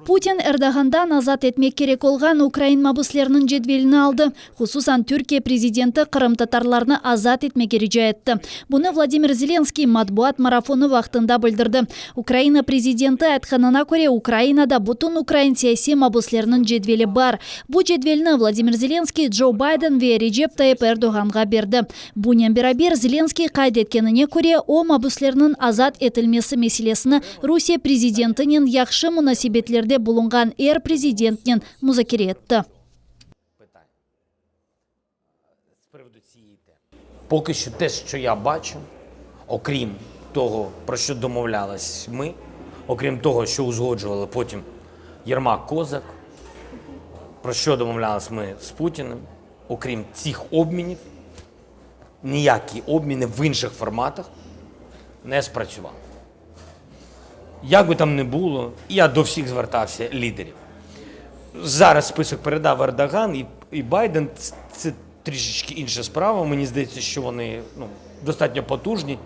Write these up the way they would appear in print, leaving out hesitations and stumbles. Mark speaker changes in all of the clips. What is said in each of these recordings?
Speaker 1: Путин Эрдогандан азат этмек керек олған Украин мабуслерінің жедвеліні алды. Хусусан Түркия президенті Қырым татарларны азат этмек ереже айтты. Бұны Владимир Зеленский матбуат марафоны вақтында білдірді. Украина президенті айтқанына көре Украинада бұтын Украин саяси мабуслерінің жедвелі бар. Бұл жедвеліні Владимир Зеленский Джо Байден ве Реджеп Тайып Эрдоганға берді. Бұнен берабер Зеленский қайдеткеніне көре о мабуслерінің азат етілмесі меселесіні Русия президентінен яқшы мұнасибетлерді булунган президентнен музакире етті.
Speaker 2: Поки що те, що я бачу, окрім того, про що домовлялись ми, окрім того, що узгоджували потім Єрмак, Козак, про що домовлялись ми з Путіним, окрім цих обмінів, ніякі обміни в інших форматах не спрацювали. Як би там не було, я до всіх звертався лідерів. Зараз список передав Ердоган і Байден, це трішечки інша справа. Мені здається, що вони достатньо потужні.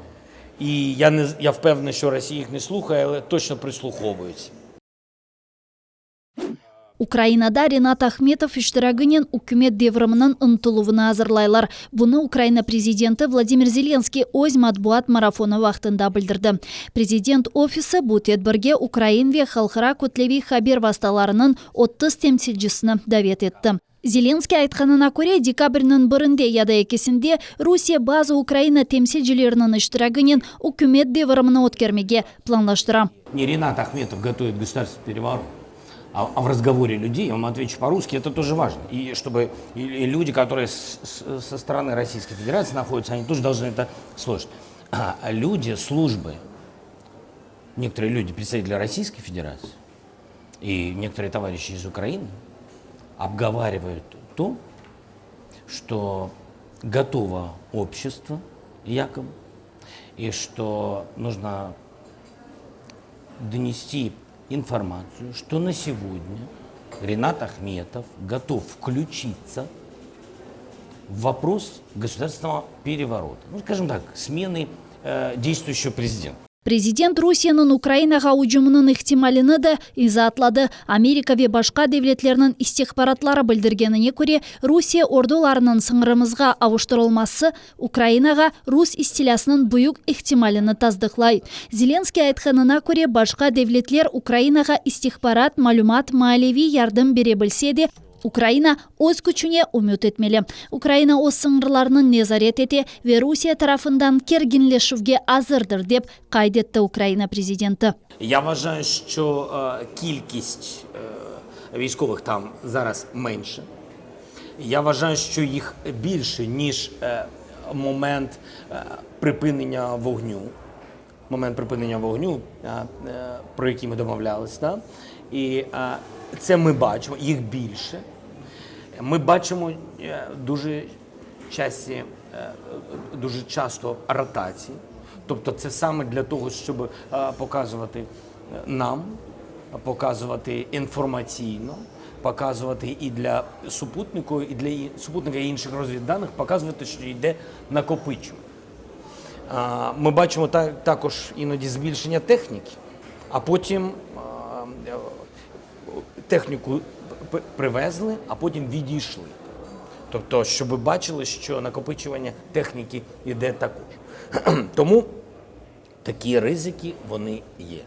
Speaker 2: І я впевнений, що Росія їх не слухає, але точно прислуховується.
Speaker 1: Украинада Ринат Ахметов иштирагынен үкімет деврымының ынтылуына азырлайлар. Бұны Украина президенті Владимир Зеленский өз матбуат марафоны вақтында білдірді. Президент офисі бұл тедбірге Украин ве халқыра көтлеви хабер васталарының 30 темсилчісіні давет етті. Зеленский айтқанына көре декабрінің бірінде яда екесінде Русия базы Украина темсилчілерінің иштирагынен үкімет деврымını өткермеге планлаштыра.
Speaker 2: Не Ринат Ахметов готовит государственный переворот, а в разговоре людей, я вам отвечу по-русски, это тоже важно. И чтобы и люди, которые со стороны Российской Федерации находятся, они тоже должны это слышать. А люди, службы, некоторые люди, представители Российской Федерации и некоторые товарищи из Украины обговаривают то, что готово общество, якобы, и что нужно донести информацию, что на сегодня Ринат Ахметов готов включиться в вопрос государственного переворота. Ну, скажем так, смены действующего президента.
Speaker 1: Президент Русияның Украинаға ұжымының ихтималini да изатлады. Америка ве башқа девлетлерінің истихбаратлары білдіргеніне көре Русия ордуларының сыңырымызға ауыштырылмасы Украинаға рус истилясының бұйық ихтималini таздықлай. Зеленский айтқанына көре башқа девлетлер Украинаға истихбарат, малюмат, малеви ярдым бере білсе де, Украина өз күчіне үміт етмелі. Украина өз сыңырларының незарет ете ве Русия тарафындан кергенлешуге азырдыр деп қайдетті Украина президенті.
Speaker 2: Я вважаю, що кількість військових там зараз менше. Я вважаю, що їх більше, ніж момент припинення вогню. Момент припинення вогню, про який ми домовлялися. І це ми бачимо, їх більше. Ми бачимо дуже часто ротації. Тобто це саме для того, щоб показувати нам, показувати інформаційно, показувати і для супутника, і інших розвідданих, показувати, що йде накопичення. Ми бачимо також іноді збільшення техніки, а потім техніку привезли, а потім відійшли. Тобто, щоб ви бачили, що накопичування техніки йде також. Тому такі ризики, вони є.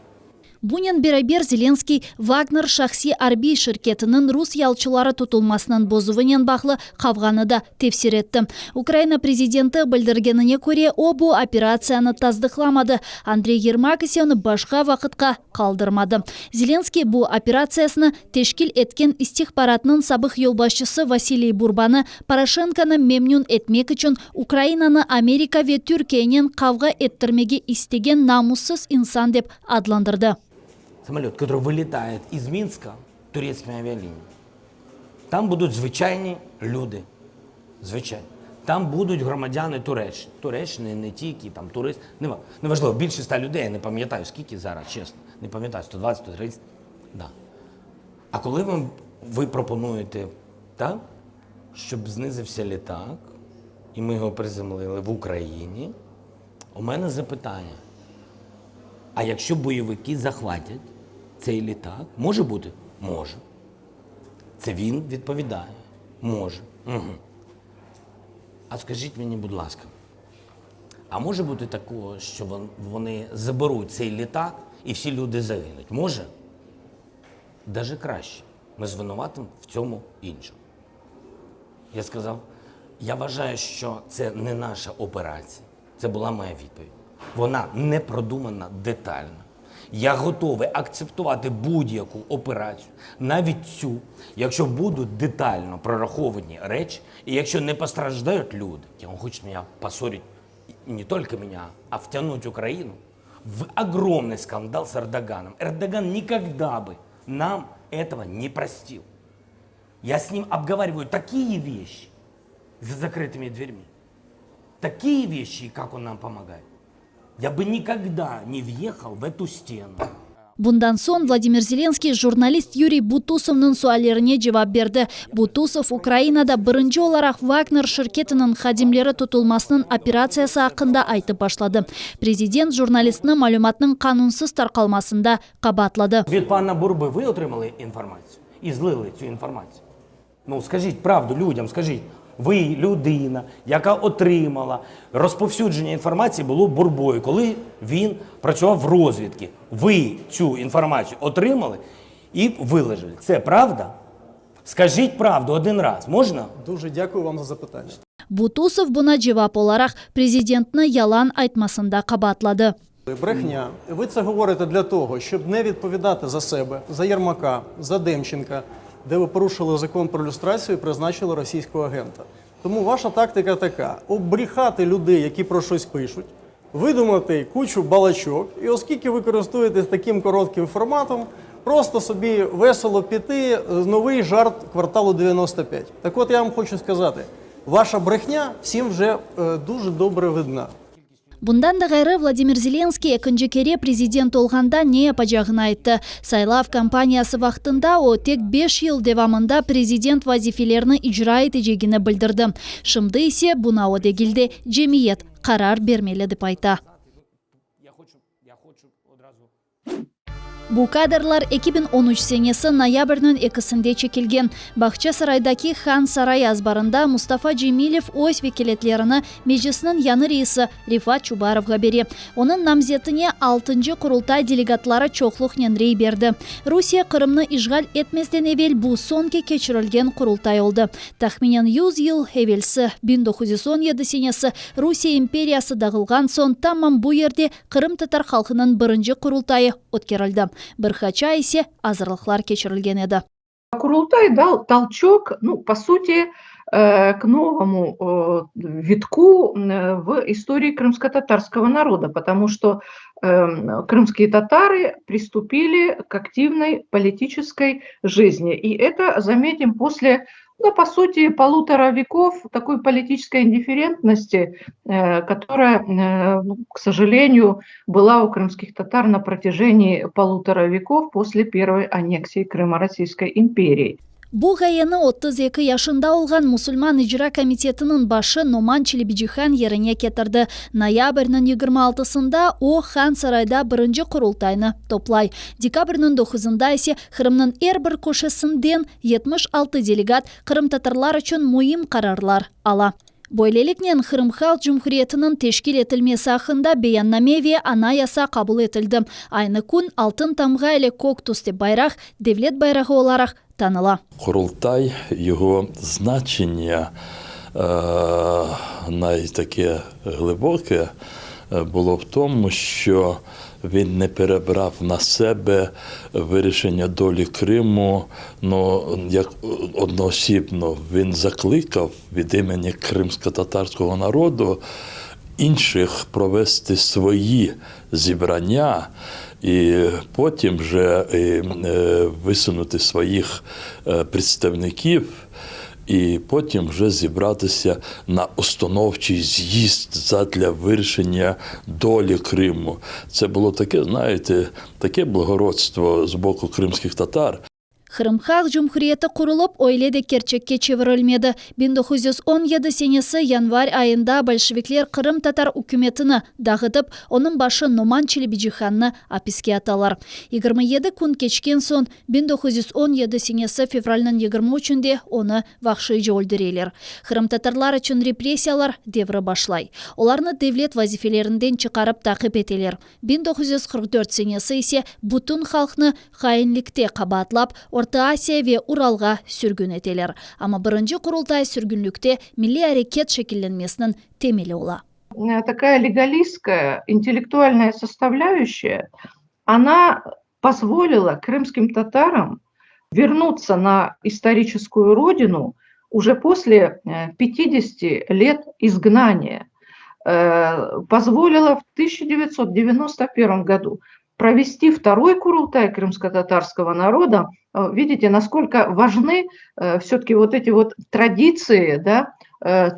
Speaker 1: Бунен берабер Зеленский Вагнер шахси арби шirketinin рус ялчылары тұтылмасынан бозуынен бақлы қавғаны да тефсиретті. Украина президенті білдіргеніне көре обу операцияны таздықламады. Андрей Ермак оны башқа вақытқа қалдырмады. Зеленский бұл операциясыны тешкіл еткен истихбаратының сабық елбасшысы Василий Бурбаны Порошенконы мемнун етмек үшін Украинаны Америка ве Түркиянен қавға еттірмеге истеген намуссыз инсан деп адландырды.
Speaker 2: Самолет, который вылетает из Минска турецкими авиалиниями. Там будуть звичайні люди. Звичайні. Там будуть громадяни Туреччини. Туреччини, не тільки, там туристи. Неважливо, більше 100 людей, я не пам'ятаю скільки зараз, чесно. Не пам'ятаю, 120, 130. Да. А коли ви пропонуєте, так, щоб знизився літак, і ми його приземлили в Україні, у мене запитання. А якщо бойовики захватять цей літак? Може бути? Може. Це він відповідає? Може. Угу. А скажіть мені, будь ласка, а може бути такого, що вони заберуть цей літак і всі люди загинуть? Може? Даже краще. Ми звинуватимо в цьому іншого. Я сказав, я вважаю, що це не наша операція. Це була моя відповідь. Вона не продумана детально. Я готовий акцептувати будь-яку операцію, навіть цю, якщо будуть детально прораховані речі, і якщо не постраждають люди. Он хочет меня поссорить, не только меня, а втянуть Украину в огромный скандал с Эрдоганом. Эрдоган никогда бы нам этого не простил. Я с ним обговариваю такие вещи за закрытыми дверьми, такие вещи, как он нам помогает. Я бы никогда не въехал в эту стену.
Speaker 1: Bundan so'n Vladimir Zelenskiy jurnalist Yuriy Butusovning suallariga javob berdi. Butusov Ukrainada birinchi olarak Wagner shirketining xodimlari tutilmasining operatsiyasi haqida aytib boshladi. Prezident jurnalistning ma'lumotning qonunsiz tarqalmasida qabatladi.
Speaker 2: Від пана Бурби ви отримали інформацію і злили цю інформацію? Ну, скажіть правду людям, скажіть. Ви людина, яка отримала розповсюдження інформації було Бурбою, коли він працював в розвідці. Ви цю інформацію отримали і виложили. Це правда? Скажіть правду один раз, можна?
Speaker 3: Дуже дякую вам за запитання.
Speaker 1: Butusov buna javob olarak prezidentni yalan aytmasida qabatladi.
Speaker 3: Брехня. Ви це говорите для того, щоб не відповідати за себе, за Єрмака, за Демченка, де ви порушили закон про люстрацію і призначили російського агента. Тому ваша тактика така – обріхати людей, які про щось пишуть, видумати кучу балачок, і оскільки ви користуєтесь таким коротким форматом, просто собі весело піти з новий жарт кварталу 95. Так от я вам хочу сказати, ваша брехня всім вже дуже добре видна.
Speaker 1: Bundan da gayrı Vladimir Zelenskiy ikinci kere prezident olganda ne yapacağını aytdı. Saylav kampaniyası vaqtında o tek 5 yıl devamında prezident vazifelerini icra edeceğini bildirdi. Şimdi ise buna o degilde cemiyet karar bermeli dep aytdı. Bu kadrlar 2013 senesi noyabrning 2'sinde çekilgen. Bahçesaray'daki Han Saray azbarında Mustafa Cemilov o'z vekiletlerini meclisinin yanı reisi Rifat Chubarovga berdi. Onun namzetine 6. kurultay delegatlari çoqluq nenrey berdi. Rusiya Qrimni işgal etmezden evvel bu sonki keçirilgen kurultay oldu. Taxminen 100 yıl evvelsi 1917 senesi Rusiya imperiyası dağılgan son tamam bu yerde Qrim tatar xalqının birinci kurultayı o'tkerildi. Bir qacha ise azırlıqlar keçirilgen edi.
Speaker 4: Курултай дал толчок, по сути, к новому витку в истории крымско-татарского народа, потому что крымские татары приступили к активной политической жизни. И это, заметим, после, по сути, 1,5 веков такой политической индифферентности, которая, к сожалению, была у крымских татар на протяжении 1,5 веков после первой аннексии Крыма Российской империи.
Speaker 1: Bu gayeni 32 yaşında olgan Musulman İcra Komitetining başı Noman Chilbijihan yerine ketirdi. Noyabrning 26'sında o Han Sarayda birinci kurultayni toplay. Dekabrning 9'unda ise Qrimning her bir ko'chasidan 76 delegat Qrim tatarlar uchun muhim qarorlar ala. Böylelikle Qrim Xalq Cumhuriyeti'nin teşkil etilmesi hakkında beyanname ve anayasa kabul edildi. Aynı gün Altın Tamga ile Көк түсті bayrak devlet bayrağı olarak tanıla.
Speaker 5: Курултай, його значення найтаке глибоке було в тому, що він не перебрав на себе вирішення долі Криму, як одноосібно. Він закликав від імені кримсько-татарського народу інших провести свої зібрання і потім вже висунути своїх представників, і потім вже зібратися на установчий з'їзд задля вирішення долі Криму. Це було таке, знаєте, таке благородство з боку кримських татар.
Speaker 1: Кырым Хак Cumhuriyeti kurulup öyle de gerçekçe çevrilmedi. 1917 senesi yanvar ayında Bolşevikler Kırım Tatar hükümetini dağıtıp onun başı Numan Çelebijihan'ı apiske atalar. 27 kun geçken son 1917 senesi fevralının 23'ünde onu vahşice öldürürler. Kırım Tatarlar için represiyalar devri başlay. Olarını devlet vazifelerinden çıkarıp takip eteler. 1944 senesi ise bütün halkını hainlikte kabatlap Orta Asya ve Uralga sürgün eteler. Ama birinci kurultay sürgünlükte milli hareket şekillenmesinin temeli ola.
Speaker 4: Такая легалистская, интеллектуальная составляющая, она позволила крымским татарам вернуться на историческую родину уже после 50 лет изгнания. Позволила в 1991 году провести второй курултай крымско-татарского народа. Видите, насколько важны все-таки вот эти вот традиции, да,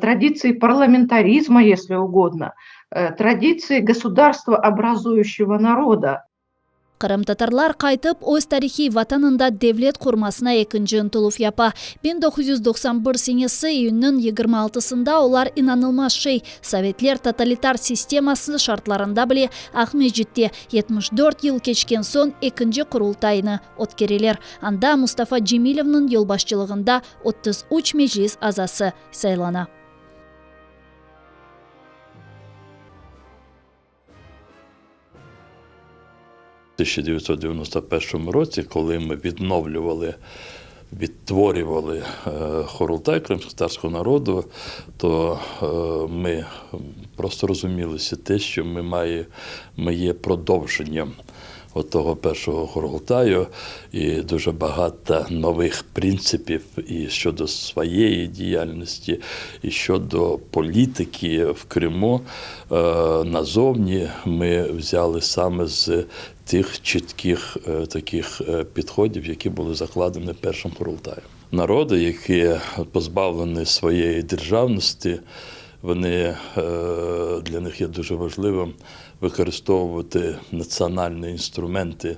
Speaker 4: традиции парламентаризма, если угодно, традиции государствообразующего народа.
Speaker 1: Kırım Tatarlar qaytıp öz tarihi vatanında devlet kurmasına ikinci ıntılıf yapa. 1991 senesi iyunun 26'sında olar inanılmaz Sovetler totalitar sisteması şartlarında bile Ahmedjit'te 74 yıl geçken son ikinci kurultayını ötkeriler. Anda Mustafa Cemilov'nun yılbaşçılığında 33 meclis azası saylana.
Speaker 5: У 1991 році, коли ми відтворювали Хорултай кримськотатарського народу, то ми просто розумілися те, що ми є продовженням того першого Хорултаю, і дуже багато нових принципів і щодо своєї діяльності, і щодо політики в Криму назовні ми взяли саме з тих чітких таких підходів, які були закладені першим Хорултаєм. Народи, які позбавлені своєї державності, для них є дуже важливим використовувати національні інструменти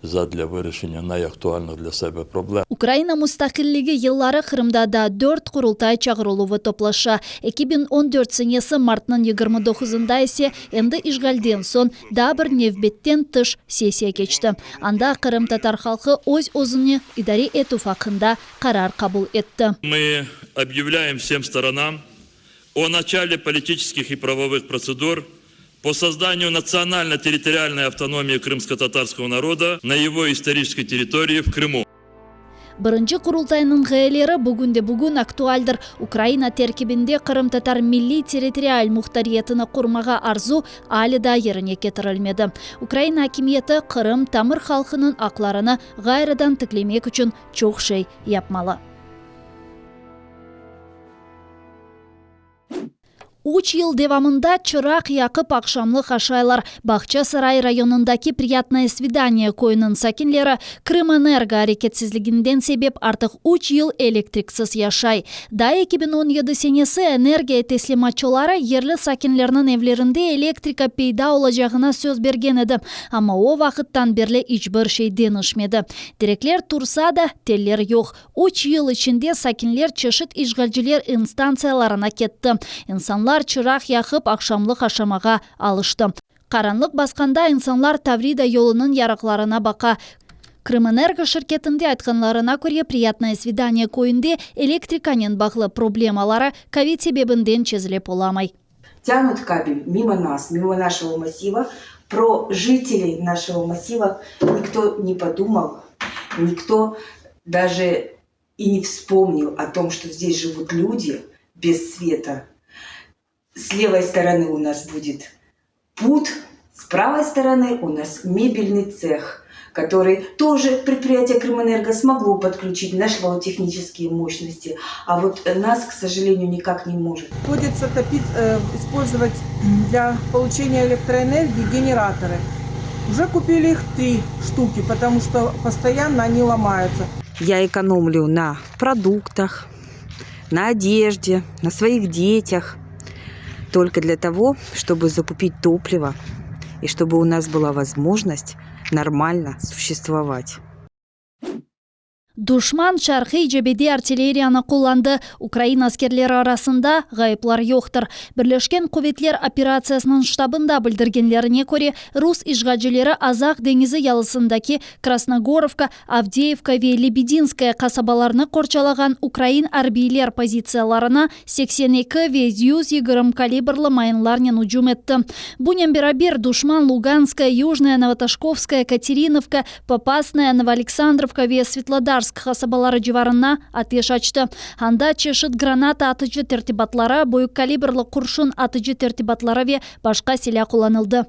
Speaker 5: задля вирішення найактуальних для себе проблем.
Speaker 1: Ukrayna müstakilligi yılları Kırım'da da 4 kurultay çağrılığı toplaşa. 2014 senesi Mart'nın 29'ında ise endi işgalden son da bir nevbetten tış sesiya geçti. Anda Kırım Tatar halkı öz-özünü idare etu hakkında karar kabul etti.
Speaker 6: Мы объявляем всем сторонам о начале политических и правовых процедур по созданию национально-территориальной автономии крымско-татарского народа на его исторической территории в Крыму.
Speaker 1: Birinci kurultayının gayeleri bugün aktualdir. Ukrayna terkibinde Kırım Tatar milli territorial muhtariyetini kurmağa arzu ali da yerine getirilmedi. Ukrayna hakimiyeti Kırım tamir halkının aklarını gayridan tiklemek için çok şey yapmalı. 3 yıl devamında çırak yakıp akşamlık aşaylar Bahçesaray rayonundaki Приятное свидание koyunun sakinleri Kırımenergo hareketsizliğinden sebep artık 3 yıl elektriksiz yaşay. Da 2017 senesi enerjiya teslimatçıları yerli sakinlerinin evlerinde elektrika peyda olacağına söz bergen edi. Ama o vakittan beri hiçbir şey denişmedi. Direkler tursa da teller yok. 3 yıl içinde sakinler çeşit işgalciler instansiyalarına ketti. İnsanlar çırak yakıp akşamlık aşamağa alıştı. Karanlık baskanda insanlar Tavrida yolunun yarıklarına baka. Kırımenergo şirketinde aytkanlarına göre Приятное свидание koyunda elektrikanen bağlı problemaları Covid sebebinden çözülüp olamay.
Speaker 7: Тянут кабель мимо нас, мимо нашего массива. Про жителей нашего массива никто не подумал, никто даже и не вспомнил о том, что здесь живут люди без света. С левой стороны у нас будет путь, с правой стороны у нас мебельный цех, который тоже предприятие Крыменерго смогло подключить, нашло технические мощности, а вот нас, к сожалению, никак не может.
Speaker 8: Приходится использовать для получения электроэнергии генераторы. Уже купили их 3 штуки, потому что постоянно они ломаются.
Speaker 9: Я экономлю на продуктах, на одежде, на своих детях. Только для того, чтобы закупить топливо и чтобы у нас была возможность нормально существовать.
Speaker 1: Душман шарқи жебеде артиллерияны қолланды. Украина аскерлері арасында ғайыплар жоқтыр. Бірлешкен Құветлер операциясының штабында білдіргенлеріне көре, рус ишғалчылары Азақ деңізі ялысындаки Красногоровка, Авдеевка ве Лебединская қасабаларны қорчалаған Украин арбийлер позицияларына 82 ве 120 калибрлы майынларнен уджум етті. Бунен берабер душман Луганская, Южная, Новоташковская, Катериновка, Попасная, Новоалександровка ве Светлодар қасабалары жеварына атеш açты. Анда чешет граната атычы тертибатлары, бойық калибрлы құршын атычы тертибатлары ве башқа силя қоланылды.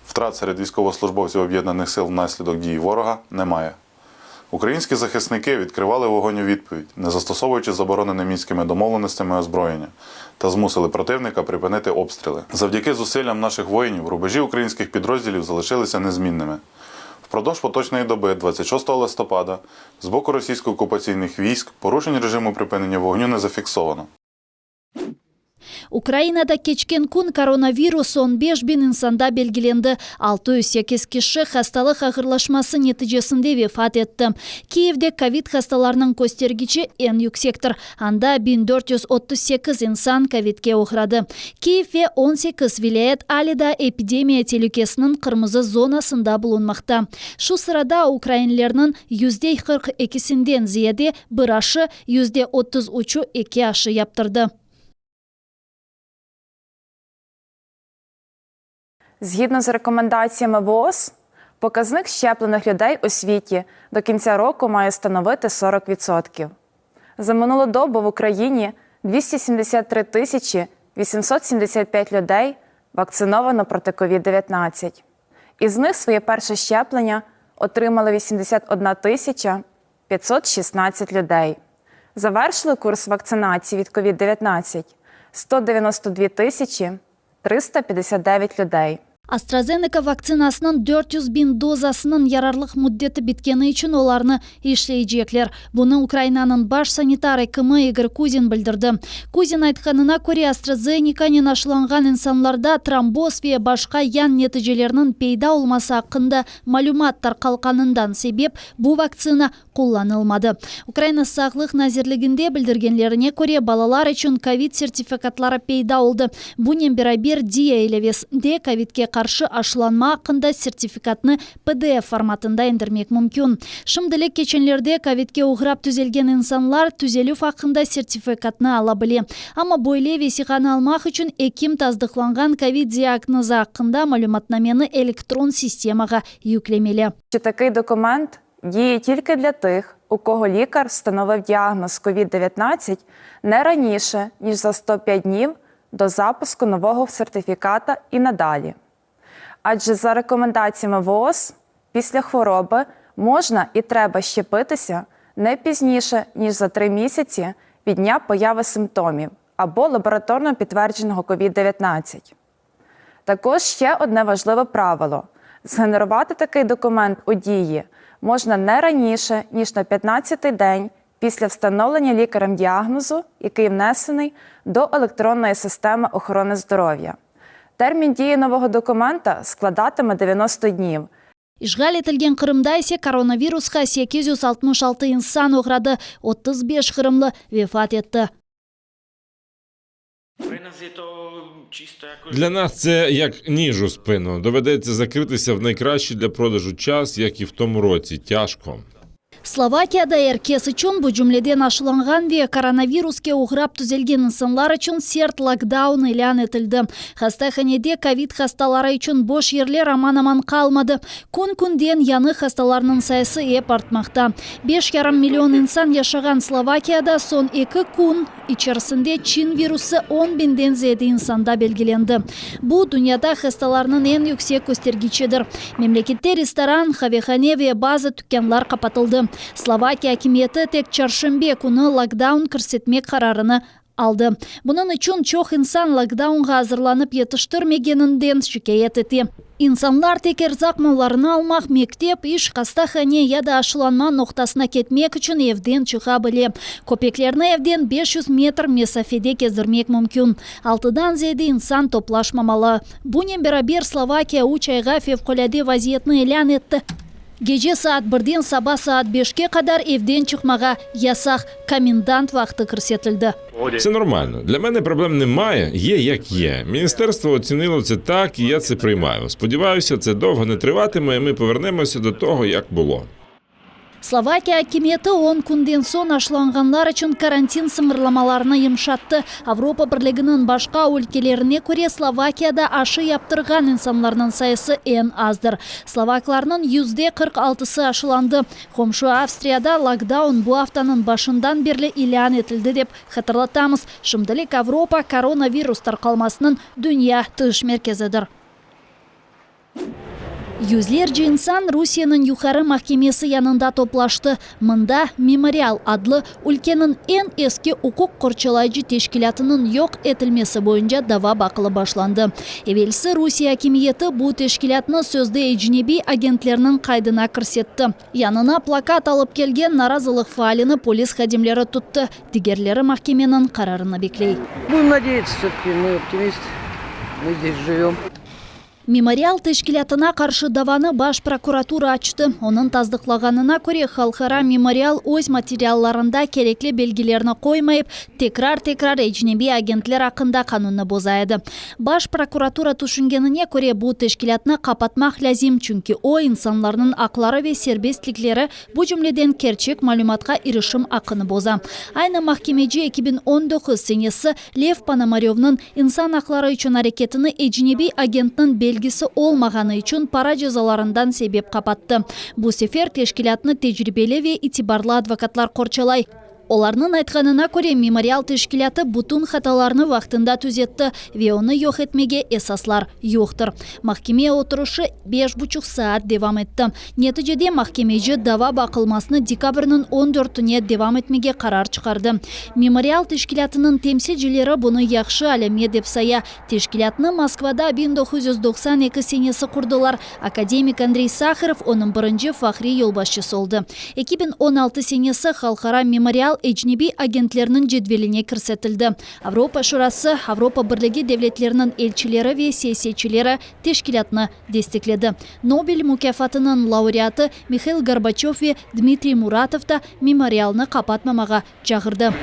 Speaker 10: Втрат серед військовослужбовців об'єднаних сил внаслідок дій ворога немає. Українські захисники відкривали вогонь у відповідь, не застосовуючи заборонене мінськими домовленостями озброєння, та змусили противника припинити обстріли. Завдяки зусиллям наших воїнів рубежі українських підрозділів залишилися незмінними. Впродовж поточної доби, 26 листопада, з боку російсько-окупаційних військ порушень режиму припинення вогню не зафіксовано.
Speaker 1: Украинада кечкен күн коронавирус 15 bin insanda belgilendi. 608 kişi hastalık ağırlaşması neticesinde vefat etti. Kiev'de COVID hastalarının göstergeci en yüksektir. Anda 1438 insan COVID'ge uğradı. Kiev ve 18 vilayet alida epidemiya tehlikesinin kırmızı zonasında bulunmakta. Şu sırada Ukraynalıların %42'sinden ziyade bir aşı, %33'ü 2 aşı yaptırdı.
Speaker 11: Згідно з рекомендаціями ВООЗ, показник щеплених людей у світі до кінця року має становити 40%. За минулу добу в Україні 273 875 людей вакциновано проти COVID-19. Із них своє перше щеплення отримали 81 516 людей. Завершили курс вакцинації від COVID-19 192 359 людей.
Speaker 1: AstraZeneca vaksinasının 400 bin dozasının yararlıq müddeti bitkeni için olarını işleyecekler. Bunu Ukrayna'nın baş sanitari kımı Igor Kuzin bildirdi. Kuzin aytkanına göre AstraZeneca'nın aşılanған insanlarda tromboz ve başka yan neticelerinin peyda olması hakkında malumat tarqalğanından sebep bu vaksina kullanılmadı. Ukrayna Sağlık Nazirliginde bildirgenlerine göre balalar için COVID sertifikatlары peyda oldu. Bunun beraber DIA elevesinde COVID'ge karşı aşılanma hakkında sertifikatını PDF formatında indirmek mümkün. Şimdilik geçenlerde COVID'ge uğrap düzelgen insanlar düzeluf hakkında sertifikatını alabilir. Ama böyle vesiqanı almak için Ekim tasdiqlanған COVID diagnozu hakkında malumatnameni elektron sistemaga yüklemeli.
Speaker 11: Такий документ діє тільки для тих, у кого лікар встановив діагноз COVID-19 не раніше, ніж за 105 днів до запуску нового сертифіката і надалі. Адже за рекомендаціями ВООЗ, після хвороби можна і треба щепитися не пізніше, ніж за 3 місяці від дня появи симптомів або лабораторно підтвердженого COVID-19. Також ще одне важливе правило – згенерувати такий документ у дії можна не раніше, ніж на 15-й день після встановлення лікарем діагнозу, який внесений до електронної системи охорони здоров'я. Термін дії нового документа складатиме 90 днів.
Speaker 1: İşgal etilgen Kırım'da ise koronavirus'a 866 insan uğradı, 35 Kırımlı vefat etti.
Speaker 12: Для нас це як ніж у спину. Доведеться закритися в найкращий для продажу час, як і в тому році. Тяжко.
Speaker 1: Словакияда эркес үчүн бу жумледен ашыланган ве коронавируске уграп түзелген инсанлар үчүн серт локдаун элан этилди. Хастаханеде ковид хасталары үчүн бош ерлер аман-аман калмады. Күн-күнден яны хасталарынын сайысы эп артмакта. 5,5 миллион инсан жашаган Словакияда son 2 күн içerisinde Çin virüsü 10 binden ziyade insanda belgilendi. Bu dünyada hastalarının en yüksek göstergecidir. Memlekette restoran, kahvehane ve bazı dükkanlar kapatıldı. Slovakiya hakimiyeti tek çarşamba günü lockdown көрсетmek kararını aldı. Bunun için çok insan lockdownga hazırlanıp yetiştirmegeninden şikayet etti. İnsanlar tek erzak mallarını almak, mektep, iş, hastahane ya da aşılanma noktasına ketmek için evden çıkabilir. Köpeklerini evden 500 metr mesafede gezdirmek mümkün. 6'dan ziyade insan toplaşmamalı. Bunun beraber Slovakiya 3 ayga fevkalade vaziyetini elan etti. Gece saat 1'den sabah saat 5'e kadar evden çıkmağa yasak комендант вахти көрсетілді.
Speaker 12: Це нормально. Для мене проблем немає, є як є. Міністерство оцінило це так, і я це приймаю. Сподіваюся, це довго не триватиме, і ми повернемося до того, як було.
Speaker 1: Словакия хакимияты 10 күнден соң ашыланғанлар үшін карантин сымырламаларына йымшатты. Авропа бірлігінің башқа өлкелеріне көре Словакияда ашы яптырған инсанларның сайысы ең аздыр. Словакларның %46-сы ашыланды. Комшу Австрияда локдаун bu haftanın başından beri ilan etildi деп hatırlatамыз. Şimdilik Avropa koronavirus tarqalmasının dünya тыш merkezidir. Yüzlerce insan Rusya'nın yukarı mahkemesi yanında toplaştı. Mında Memorial adlı ülkenin en eski hukuk korçalayıcı teşkilatının yok etilmesi boyunca dava bakılı başlandı. Evvelsi Rusya hakimiyeti bu teşkilatını sözde ecnebi agentlerinin kaydına kırsetti. Yanına plakat alıp gelgen narazılık faalini polis hadimleri tuttu. Diğerleri mahkemenin kararını bekley.
Speaker 13: Будем надеяться, все-таки мы оптимисты, мы здесь живем.
Speaker 1: Memorial teşkilatına karşı davanı baş prokuratura açtı. Onun tasdiqlağanına göre Halkara Memorial öz materiallarında gerekli belgilerini koymayıp tekrar ecnebi agentler hakkında kanunu bozaydı. Baş prokuratura düşüngenine göre bu teşkilatını kapatmak lazım çünkü o insanların akları ve serbestlikleri bu cümleden gerçek malumatka erişim hakkını boza. Aynı mahkemeci 2019 senesi Lev Ponomaryov'nun insan hakları için hareketini ecnebi agentinin belgisi olmağanı için para cezalarından sebep kapattı. Bu sefer teşkilatını tecrübeli ve itibarlı advokatlar korçalay. Оларның айтқанына көре Memorial teşkilatı bütün hatalarını vaxtında түзетті ve onu yok etmege esaslar yoktur. Mahkemeye oturuşu 5,5 saat devam etti. Neticede mahkemeci dava bakılmasını dekabrının 14'üne devam etmege karar çıkardı. Memorial teşkilatının temsilcileri bunu yaxşı aleme dep saya. Teşkilatını Moskvada 1992 senesi kurdular. Akademik Andrey Sakharov onun birinci fahri yolbaşçısı oldu. 2016 senesi Halkara Memorial ecnebi agentlerinin cedveline kırsetildi. Avropa Şurası, Avropa Birliği devletlerinin elçileri ve siyasetçileri teşkilatını destekledi. Nobel mükafatının laureatı Mikhail Gorbachev ve Dmitry Muratov da Memorial'ını kapatmamağa çağırdı.